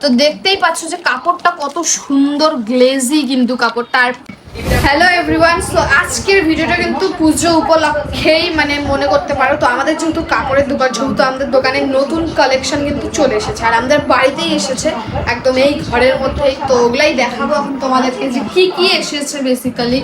তো দেখতেই পাচ্ছ যে কাপড়টা কত সুন্দর গ্লেজি কিন্তু কাপড়টা। আর হ্যালো এভরিওয়ান, সো আজকের ভিডিওটা কিন্তু পুজো উপলক্ষেই মানে মনে করতে পারো। তো আমাদের যেহেতু কাপড়ের দোকান, যেহেতু আমাদের দোকানে নতুন কালেকশন কিন্তু চলে এসেছে আর আমাদের বাড়িতেই এসেছে একদম এই ঘরের মধ্যেই। তো ওগুলাই দেখাবো এখন তোমাদেরকে যে কি কি এসেছে বেসিক্যালি,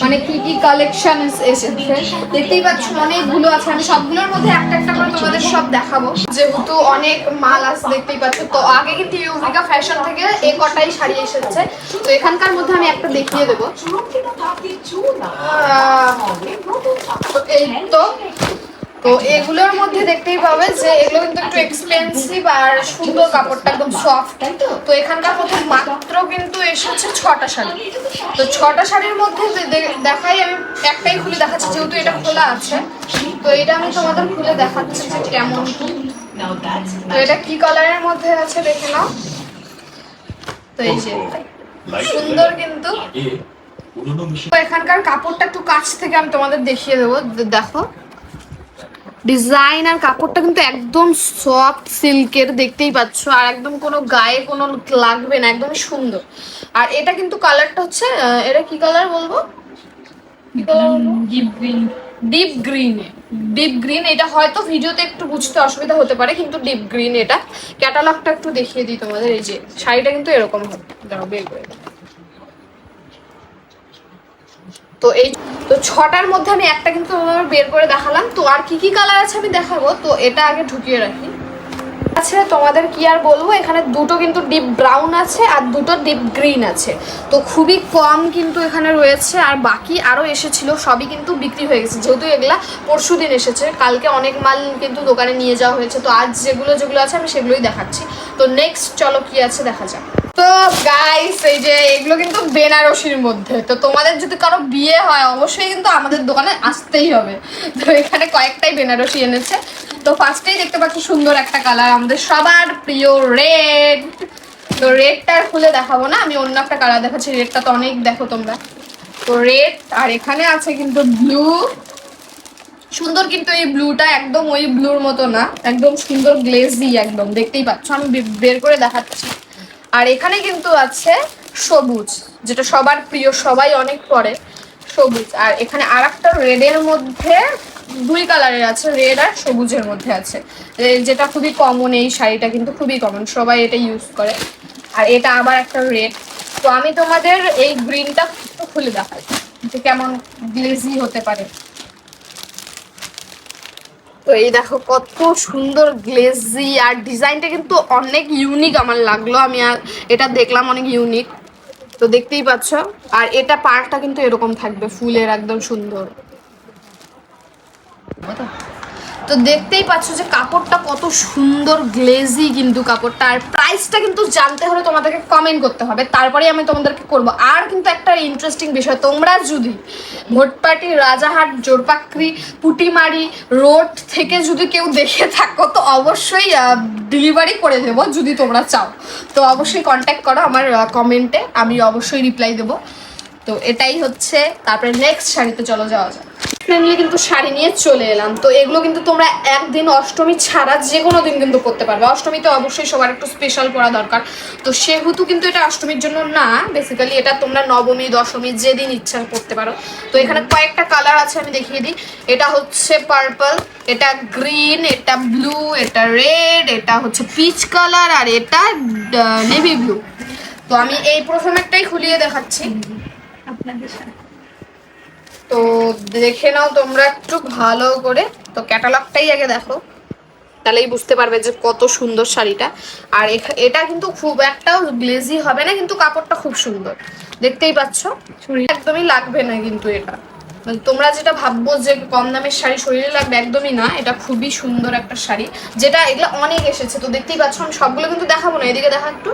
মানে কি কি কালেকশন এসেছে। দেখতেই পাচ্ছ অনেকগুলো আছে, আমি সবগুলোর মধ্যে একটা একটা করে তোমাদের সব দেখাবো যেহেতু অনেক মাল আছে দেখতেই পাচ্ছ। তো আগে কিন্তু ইউভিকা ফ্যাশন থেকে এই কটাই শাড়ি এসেছে, তো এখানকার মধ্যে আমি একটা দেখিয়ে দেবো। তো এগুলোর মধ্যে দেখতেই পাবে যে এগুলো কিন্তু একটু এক্সপেন্সিভ আর সুন্দর, কাপড়টা একদম সফট। তো এখানকার মধ্যে মাত্র কিন্তু এসেছে 6টা শাড়ি। তো 6টা শাড়ির মধ্যে দেখাই, আমি একটাই খুলে দেখাচ্ছি যেহেতু এটা খোলা আছে। তো এটা আমি তোমাদের খুলে দেখাচ্ছি যে কেমন। তো এটা কি কালারের মধ্যে আছে দেখে নাও। তো এই যে সুন্দর কিন্তু। তো এখানকার কাপড়টা একটু কাছ থেকে আমি তোমাদের দেখিয়ে দেবো। দেখো ডিজাইন আর কাপড়টা কিন্তু একদম সফট সিল্কের দেখতেই পাচ্ছ, আর একদম কোনো গায়ে কোনো লাগবে না, একদম সুন্দর। আর এটা কিন্তু কালারটা হচ্ছে, এটা কি কালার বলবো, ডিপ গ্রিন। ডিপ গ্রিন এটা হয়তো ভিডিওতে একটু বুঝতে অসুবিধা হতে পারে, কিন্তু ডিপ গ্রিন। এটা ক্যাটালগটা একটু দেখিয়ে দিই তোমাদের। এই যে শাড়িটা কিন্তু এরকম হবে, দাঁড়াও বের করে। তো এই তো 6টার মধ্যে আমি একটা কিন্তু বের করে দেখালাম। তো আর কি কি কালার আছে আমি দেখাবো। তো এটা আগে ঢুকিয়ে রাখি। আচ্ছা তোমাদের কি আর বলবো, এখানে দুটো কিন্তু ডিপ ব্রাউন আছে আর দুটো ডিপ গ্রিন আছে। তো খুবই কম কিন্তু এখানে রয়েছে, আর বাকি আরও এসেছিল সবই কিন্তু বিক্রি হয়ে গেছে যেহেতু এগুলা পরশু দিন এসেছে। কালকে অনেক মাল কিন্তু দোকানে নিয়ে যাওয়া হয়েছে। তো আজ যেগুলো আছে আমি সেগুলোই দেখাচ্ছি। তো নেক্সট চলো কি আছে দেখা যাক। তো গাইস এই যে এগুলো কিন্তু বেনারসির মধ্যে। তো তোমাদের যদি কারো বিয়ে হয় অবশ্যই কিন্তু আমাদের দোকানে আসতেই হবে। তো এখানে কয়েকটাই বেনারসি এনেছে। তো ফার্স্টেই দেখতে পাচ্ছি সুন্দর একটা কালার, আমাদের সবার প্রিয় রেড। তো রেডটা খুলে দেখাবো না, আমি অন্য একটা কালার দেখাচ্ছি। রেডটা তো অনেক দেখো তোমরা। তো রেড, আর এখানে আছে কিন্তু ব্লু। সুন্দর কিন্তু এই ব্লুটা একদম ওই ব্লুর মতো না, একদম সুন্দর গ্লেজি একদম দেখতেই পাচ্ছ। আমি বের করে দেখাচ্ছি। আর এখানে কিন্তু আছে সবুজ, যেটা সবার প্রিয়, সবাই অনেক পরে সবুজ। আর এখানে আর একটা রেডের মধ্যে, দুই কালারের আছে, রেড আর সবুজের মধ্যে আছে, যেটা খুবই কমন। এই শাড়িটা কিন্তু খুবই কমন, সবাই এটা ইউজ করে। আর এটা আবার একটা রেড। তো আমি তোমাদের এই গ্রিনটা খুলে দেখাই যে কেমন গ্লেজি হতে পারে। তো এই দেখো কত সুন্দর গ্লেজি, আর ডিজাইনটা কিন্তু অনেক ইউনিক আমার লাগলো। আমি আর এটা দেখলাম অনেক ইউনিক। তো দেখতেই পাচ্ছ। আর এটা পাড়টা কিন্তু এরকম থাকবে ফুলের, একদম সুন্দর। তো দেখতেই পাচ্ছ যে কাপড়টা কত সুন্দর গ্লেজি কিন্তু কাপড়টা। আর প্রাইসটা কিন্তু জানতে হলে তোমাদেরকে কমেন্ট করতে হবে, তারপরে আমি তোমাদেরকে করব। আর কিন্তু একটা ইন্টারেস্টিং বিষয়, তোমরা যদি ভোটপাটি, রাজাহাট, জোরপাকড়ি, পুটিমারি রোড থেকে যদি কেউ দেখে থাকো তো অবশ্যই ডেলিভারি করে দেবো যদি তোমরা চাও। তো অবশ্যই কন্ট্যাক্ট করো আমার কমেন্টে, আমি অবশ্যই রিপ্লাই দেবো। তো এটাই হচ্ছে। তারপরে নেক্সট শাড়িতে চলো যাওয়া যায়। ফ্রেন্ডলি কিন্তু শাড়ি নিয়ে চলে এলাম। তো এগুলো কিন্তু তোমরা একদিন অষ্টমী ছাড়া যে কোনো দিন কিন্তু করতে পারবে। অষ্টমীতে অবশ্যই সবার একটু স্পেশাল করা দরকার। তো সেহেতু কিন্তু এটা অষ্টমীর জন্য না, বেসিক্যালি এটা তোমরা নবমী, দশমী যেদিন ইচ্ছা করতে পারো। তো এখানে কয়েকটা কালার আছে, আমি দেখিয়ে দিই। এটা হচ্ছে পার্পল, এটা গ্রিন, এটা ব্লু, এটা রেড, এটা হচ্ছে পিচ কালার, আর এটা নেভি ব্লু। তো আমি এই প্রথমেরটাই খুলিয়ে দেখাচ্ছি আপনাদের সাথে। তো দেখে নাও তোমরা একটু ভালো করে। তো ক্যাটালগটাই আগে দেখো, তাহলেই বুঝতে পারবে যে কত সুন্দর শাড়িটা। আর এটা কিন্তু খুব একটাও গ্লেজি হবে না, কিন্তু কাপড়টা খুব সুন্দর দেখতেই পাচ্ছ। একদমই লাগবে না কিন্তু এটা, তোমরা যেটা ভাববো যে কম দামের শাড়ি শরীরে লাগবে, একদমই না। এটা খুবই সুন্দর একটা শাড়ি, যেটা এগুলো অনেক এসেছে। তো দেখতেই পাচ্ছ আমি সবগুলো কিন্তু দেখাবো না, এদিকে দেখা একটু,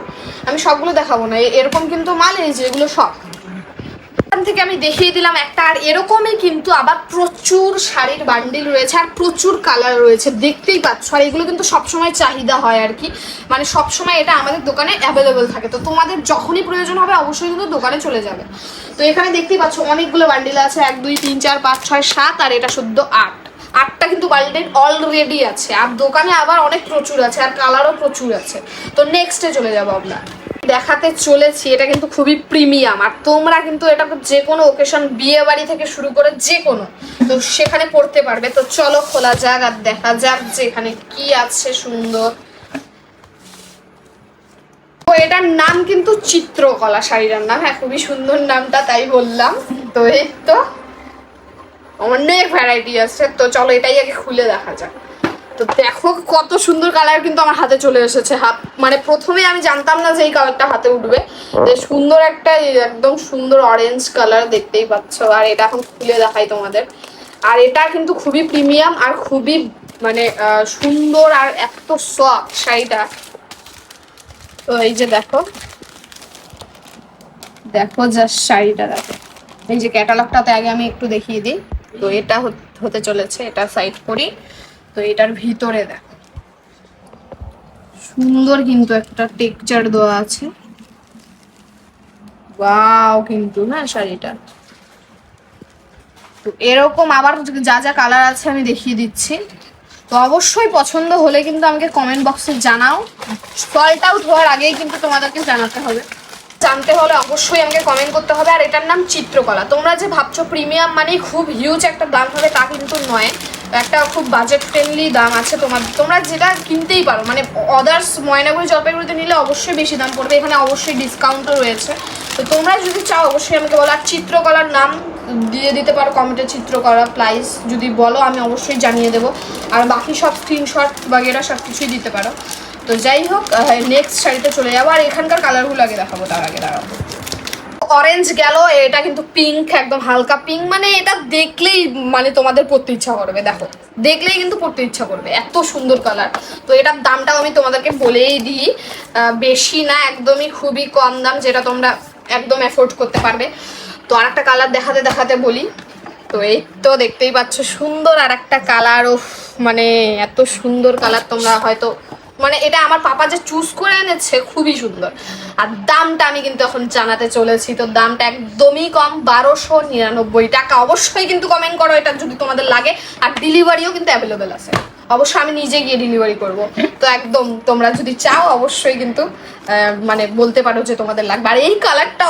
আমি সবগুলো দেখাবো না। এরকম কিন্তু মাল এই যে এগুলো সব থেকে আমি দেখিয়ে দিলাম একটা। আর এরকমই কিন্তু আবার প্রচুর শাড়ির বান্ডিল রয়েছে আর প্রচুর কালার রয়েছে দেখতেই পাচ্ছ। আর এগুলো কিন্তু সবসময় চাহিদা হয় আর কি, মানে সবসময় এটা আমাদের দোকানে অ্যাভেলেবেল থাকে। তো তোমাদের যখনই প্রয়োজন হবে অবশ্যই কিন্তু দোকানে চলে যাবে। তো এখানে দেখতেই পাচ্ছ অনেকগুলো বান্ডিল আছে, 1 2 3 4 5 6 7, আর এটা শুদ্ধ 8 8টা কিন্তু বান্ডেল অলরেডি আছে, আর দোকানে আবার অনেক প্রচুর আছে, আর কালারও প্রচুর আছে। তো নেক্সটে চলে যাবো আমরা। দেখাতে চলেছি এটা কিন্তু খুবই প্রিমিয়াম, আর তোমরা কিন্তু এটা যে কোনো ওকেশন, বিয়ে বাড়ি থেকে শুরু করে যে কোনো, তো সেখানে পড়তে পারবে। তো চলো খোলা যাক আর দেখা যাক যে এখানে কি আছে সুন্দর। তো এটার নাম কিন্তু চিত্রকলা, শাড়িটার নাম। হ্যাঁ, খুবই সুন্দর নামটা, তাই বললাম। তো এই তো অনেক ভ্যারাইটি আছে, তো চলো এটাই আগে খুলে দেখা যাক। তো দেখো কত সুন্দর কালার কিন্তু আমার হাতে চলে এসেছে। মানে প্রথমে আমি জানতাম না যে এই কালারটা হাতে উঠবে, যে সুন্দর একটা একদম সুন্দর অরেঞ্জ কালার, দেখতেই পাচ্ছ। আর এটা এখন খুলে দেখাই তোমাদের। আর এটা কিন্তু খুবই প্রিমিয়াম আর খুবই মানে সুন্দর, আর এত সফট শাড়িটা। তো এই যে দেখো, দেখো জাস্ট শাড়িটা দেখো। এই যে ক্যাটালগটাতে আগে আমি একটু দেখিয়ে দিই। তো এটা হতে চলেছে, এটা সাইড করি। তো এটার ভিতরে দেখো সুন্দর কিন্তু একটা টেক্সচার দেওয়া আছে। ওয়াও কিন্তু না শাড়িটা। তো এরকম আবার যা যা কালার আছে আমি দেখিয়ে দিচ্ছি। তো অবশ্যই পছন্দ হলে কিন্তু আমাকে কমেন্ট বক্সে জানাও। সল্ট আউট হওয়ার আগেই কিন্তু তোমাদেরকে জানাতে হবে। জানতে হলে অবশ্যই আমাকে কমেন্ট করতে হবে। আর এটার নাম চিত্রকলা। তোমরা যে ভাবছো প্রিমিয়াম মানে খুব হিউজ একটা দাম হবে, তা কিন্তু নয়। একটা খুব বাজেট ফ্রেন্ডলি দাম আছে। তোমরা যেটা কিনতেই পারো, মানে আদার্স ময়নাগুড়ি জলপাইগুড়িতে নিলে অবশ্যই বেশি দাম পড়বে, এখানে অবশ্যই ডিসকাউন্টও রয়েছে। তো তোমরা যদি চাও অবশ্যই আমাকে বলো। আর চিত্রকলার নাম দিয়ে দিতে পারো কমেন্টে, চিত্রকলা প্রাইস যদি বলো আমি অবশ্যই জানিয়ে দেবো। আর বাকি সব স্ক্রিনশট বাগেরা সব কিছুই দিতে পারো। তো যাই হোক, নেক্সট শাড়িতে চলে যাবো। আর এখানকার কালারগুলো আগে দেখাবো, তার আগে দাঁড়াবো। অরেঞ্জ গেল, এটা কিন্তু পিঙ্ক, একদম হালকা পিঙ্ক। মানে এটা দেখলেই মানে তোমাদের পড়তে ইচ্ছা করবে। দেখো দেখলেই কিন্তু পড়তে ইচ্ছা করবে, এত সুন্দর কালার। তো এটার দামটাও আমি তোমাদেরকে বলেই দিই, বেশি না, একদমই খুবই কম দাম, যেটা তোমরা একদম অ্যাফোর্ড করতে পারবে। তো আর একটা কালার দেখাতে দেখাতে বলি। তো এই তো দেখতেই পাচ্ছ সুন্দর আর একটা কালার। ও মানে এত সুন্দর কালার, তোমরা হয়তো মানে এটা আমার পাপা যে চুজ করে এনেছে, খুবই সুন্দর। আর দামটা আমি কিন্তু এখন জানাতে চলেছি। তো দামটা একদমই কম, 1299 টাকা। অবশ্যই কিন্তু কমেন্ট করো এটা যদি তোমাদের লাগে। আর ডেলিভারিও কিন্তু অ্যাভেলেবেল আছে, অবশ্যই আমি নিজে গিয়ে ডেলিভারি করব। তো একদম তোমরা যদি চাও অবশ্যই কিন্তু মানে বলতে পারো যে তোমাদের লাগবে। আর এই কালারটা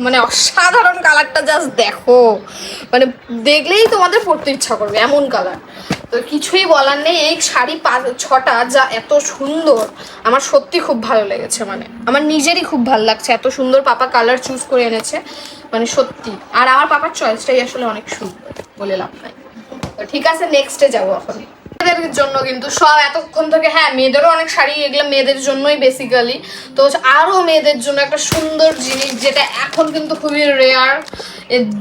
মানে অসাধারণ কালারটা, জাস্ট দেখো, মানে দেখলেই তোমাদের পড়তে ইচ্ছা করবে এমন কালার। তো কিছুই বলার নেই। এই শাড়ি 5-6টা যা এত সুন্দর, আমার সত্যি খুব ভালো লেগেছে। মানে আমার নিজেরই খুব ভালো লাগছে, এত সুন্দর পাপা কালার চুজ করে এনেছে, মানে সত্যি। আর আমার পাপার চয়েসটাই আসলে অনেক সুন্দর, বলে লাভ নাই। তো ঠিক আছে, নেক্সটে যাবো এখন। মেয়েদের জন্য কিন্তু সব এতক্ষণ থেকে, হ্যাঁ মেয়েদেরও অনেক শাড়ি, এগুলো মেয়েদের জন্যই বেসিক্যালি। তো আরও মেয়েদের জন্য একটা সুন্দর জিনিস, যেটা এখন কিন্তু খুবই রেয়ার,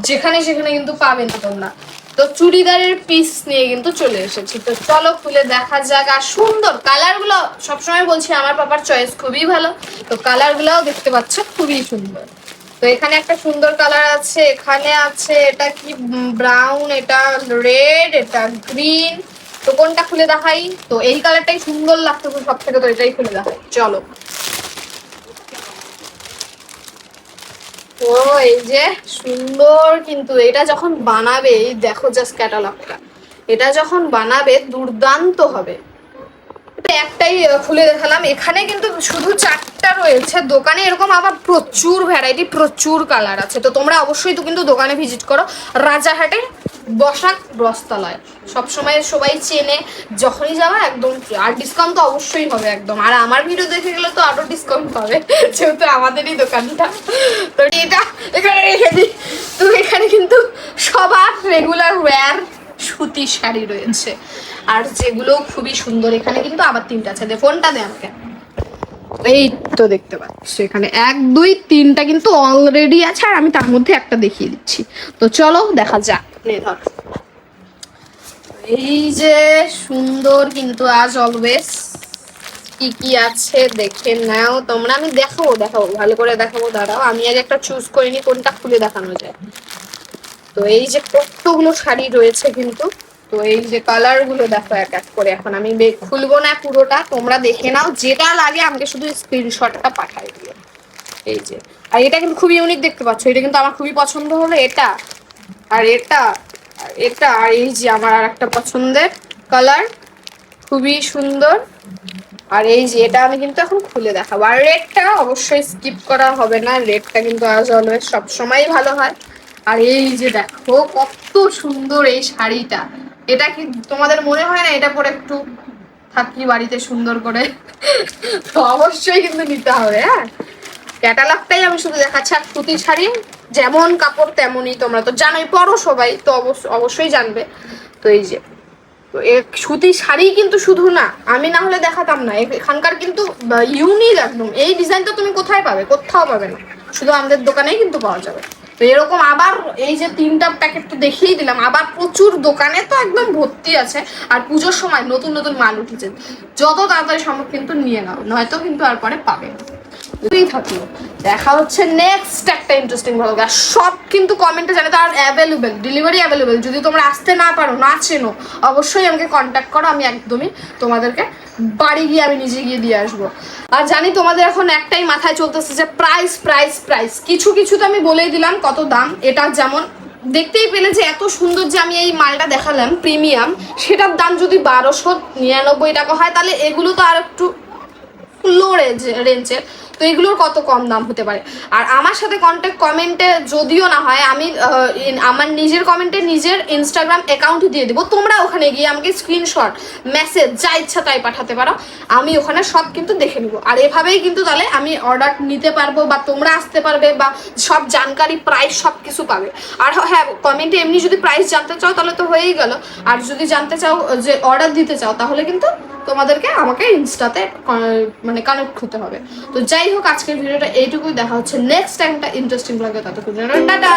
যেখানে সেখানে কিন্তু পাবে না তোমরা। তো চুড়িদারের পিস নিয়ে কিন্তু চলে এসেছি। তো চলো খুলে দেখা যাক। আর সুন্দর কালারগুলো, সবসময় বলছি আমার পাপার চয়েস খুবই ভালো। তো কালারগুলোও দেখতে পাচ্ছ খুবই সুন্দর। তো এখানে একটা সুন্দর কালার আছে, এখানে আছে এটা কি ব্রাউন, এটা রেড, এটা গ্রিন। তো কোনটা খুলে দেখাই? তো এই কালারটাই সুন্দর লাগতো সব থেকে, তো এটাই খুলে দেখাই চলো। ও এই যে সুন্দর, কিন্তু এটা যখন বানাবে, দেখো জাস্ট ক্যাটালগটা, এটা যখন বানাবে দুর্দান্ত হবে। একটাই খুলে দেখালাম, এখানে কিন্তু শুধু 4টা রয়েছে। দোকানে এরকম আবার প্রচুর ভ্যারাইটি, প্রচুর কালার আছে। তো তোমরা অবশ্যই তো কিন্তু দোকানে ভিজিট করো, রাজারহাটে বসাক বস্ত্রালয়, সবসময় সবাই চেনে। যখনই যাবা একদম, আর ডিসকাউন্ট তো অবশ্যই হবে একদম। আর আমার ভিডিও দেখে গেলে তো আরো ডিসকাউন্ট পাবে, যেহেতু আমাদেরই দোকানটা। তো এটা এখানে রেখে দিই। তো এখানে কিন্তু সবার রেগুলার ওয়্যার সুতির শাড়ি রয়েছে, আর যেগুলো খুবই সুন্দর। এখানে কিন্তু আবার 3টা আছে, ফোনটা দে আমাকে। এই তো দেখতে পাচ্ছ এখানে 1 2 3টা কিন্তু অলরেডি আছে, আর আমি তার মধ্যে একটা দেখিয়ে দিচ্ছি। তো চলো দেখা যাক। নে ধর, এই যে সুন্দর কিন্তু আজ অলওয়েজ কি কি আছে দেখে নাও তোমরা। আমি দেখাবো ভালো করে দেখাবো, দাঁড়াও আমি আগে একটা চুজ করিনি কোনটা খুলে দেখানো যায়। তো এই যে কতগুলো শাড়ি রয়েছে কিন্তু। তো এই যে কালার গুলো দেখো এক এক করে। এখন আমি খুলবো না পুরোটা, তোমরা দেখে নাও, যেটা লাগে আমাকে শুধু স্ক্রিনশটটা পাঠিয়ে দিও। এই যে, আর এটা কিন্তু খুবই ইউনিক দেখতে পাচ্ছ, এটা কিন্তু আমার খুবই পছন্দ হলো। এটা আর এটা আর এটা, আর এই যে আমার আর একটা পছন্দের কালার, খুবই সুন্দর। আর এই যে এটা আমি কিন্তু এখন খুলে দেখাবো। আর রেডটা অবশ্যই স্কিপ করা হবে না, রেডটা কিন্তু আজ অলওয়েজ সবসময় ভালো হয়। আর এই যে দেখো কত সুন্দর এই শাড়িটা, এটা কি তোমাদের মনে হয় না এটা পরে একটু থাকি বাড়িতে সুন্দর করে? তো অবশ্যই কিন্তু নিতে হবে। হ্যাঁ, ক্যাটালগটাই আমি শুধু দেখাচ্ছি। আর সুতি শাড়ি যেমন কাপড় তেমনই, তোমরা তো জানোই, পরো সবাই তো অবশ্যই জানবে। তো এই যে, তো সুতি শাড়ি কিন্তু শুধু না, আমি না হলে দেখাতাম না। এখানকার কিন্তু ইউনিক একদম, এই ডিজাইনটা তুমি কোথায় পাবে? কোথাও পাবে না, শুধু আমাদের দোকানেই কিন্তু পাওয়া যাবে। তো এরকম আবার এই যে 3টা প্যাকেট তো দেখিয়ে দিলাম, আবার প্রচুর দোকানে তো একদম ভর্তি আছে। আর পুজোর সময় নতুন নতুন মাল উঠেছে, যত তাড়াতাড়ি সম্ভব কিন্তু নিয়ে নাও, নয়তো কিন্তু আর পরে পাবে না। থাকলো, দেখা হচ্ছে নেক্সট একটা ইন্টারেস্টিং ব্লগ। আর সব কিন্তু কমেন্টে জানে তো, আর অ্যাভেলেবেল, ডেলিভারি অ্যাভেলেবেল। যদি তোমরা আসতে না পারো, না চেনো, অবশ্যই আমাকে কন্ট্যাক্ট করো, আমি একদমই তোমাদেরকে বাড়ি গিয়ে আমি নিজে গিয়ে দিয়ে আসবো। আর জানি তোমাদের এখন একটাই মাথায় চলতেছে যে প্রাইস প্রাইস প্রাইস, কিছু কিছু তো আমি বলেই দিলাম কত দাম। এটা যেমন দেখতেই পেলে যে এত সুন্দর যে আমি এই মালটা দেখালাম প্রিমিয়াম, সেটার দাম যদি 1299 টাকা হয়, তাহলে এগুলো তো আর একটু লো রেঞ্জের। তো এগুলোর কত কম দাম হতে পারে। আর আমার সাথে কমেন্টে যদিও না হয়, আমি আমার নিজের কমেন্টে নিজের ইনস্টাগ্রাম অ্যাকাউন্ট দিয়ে দেবো, তোমরা ওখানে গিয়ে আমাকে স্ক্রিনশট, মেসেজ যা ইচ্ছা তাই পাঠাতে পারো, আমি ওখানে সব কিন্তু দেখে নিব। আর এভাবেই কিন্তু তাহলে আমি অর্ডার নিতে পারবো, বা তোমরা আসতে পারবে, বা সব জানকারি, প্রাইস সব কিছু পাবে। আর হ্যাঁ, কমেন্টে এমনি যদি প্রাইস জানতে চাও তাহলে তো হয়েই গেল। আর যদি জানতে চাও যে অর্ডার দিতে চাও, তাহলে কিন্তু তোমাদেরকে আমাকে ইনস্টাতে মানে কানেক্ট হতে হবে। তো যাই হোক, আজকের ভিডিওটা এইটুকুই। দেখা হচ্ছে নেক্সট টাইমটা ইন্টারেস্টিং ব্লগে, ততক্ষণ টাটা।